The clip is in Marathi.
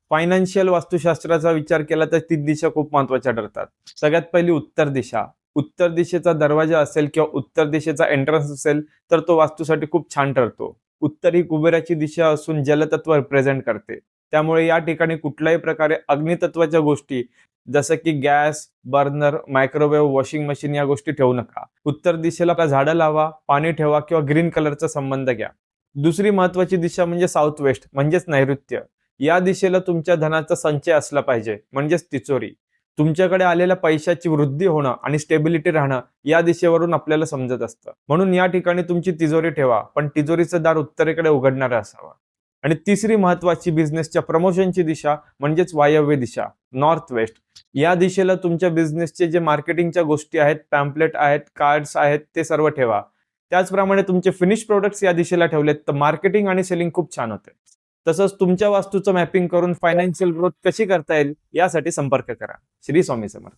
फायनान्शियल वास्तुशास्त्राचा विचार केला तर ती दिशा खूप महत्वाच्या ठरतात. सगळ्यात पहिली उत्तर दिशा. उत्तर दिशेचा दरवाजा असेल किंवा उत्तर दिशेचा एंट्रन्स असेल तर तो वास्तूसाठी खूप छान ठरतो. उत्तर ही कुबेराची दिशा असून जलतत्व रिप्रेझेंट करते. त्यामुळे या ठिकाणी कुठल्याही प्रकारे अग्नितत्वाच्या गोष्टी जसं की gas, burner, microwave, washing machine या गोष्टी ठेवू नका. उत्तर दिशेला झाडं लावा, पाणी ठेवा किंवा ग्रीन कलरचा संबंध घ्या. दुसरी महत्वाची दिशा म्हणजे साऊथ वेस्ट म्हणजेच नैऋत्य. या दिशेला तुमच्या धनाचा संचय असला पाहिजे म्हणजेच तिचोरी. तुमच्याकडे आलेल्या पैशाची वृद्धी होणं आणि स्टेबिलिटी राहणं या दिशेवरून आपल्याला समजत असतं. म्हणून या ठिकाणी तुमची तिजोरी ठेवा, पण तिजोरीचं दार उत्तरेकडे उघडणारं असावं. आणि तिसरी महत्वाची बिझनेसच्या प्रमोशनची दिशा म्हणजेच वायव्य दिशा, नॉर्थ वेस्ट. या दिशेला तुमच्या बिझनेसचे जे मार्केटिंगच्या गोष्टी आहेत, पॅम्पलेट आहेत, कार्ड्स आहेत ते सर्व ठेवा. त्याचप्रमाणे तुमचे फिनिश प्रोडक्ट्स या दिशेला ठेवलेत तर मार्केटिंग आणि सेलिंग खूप छान होते. तसंच तुमच्या वास्तूचं मॅपिंग करून फायनान्शियल ग्रोथ कशी करता येईल यासाठी संपर्क करा. श्री स्वामी समर्थ.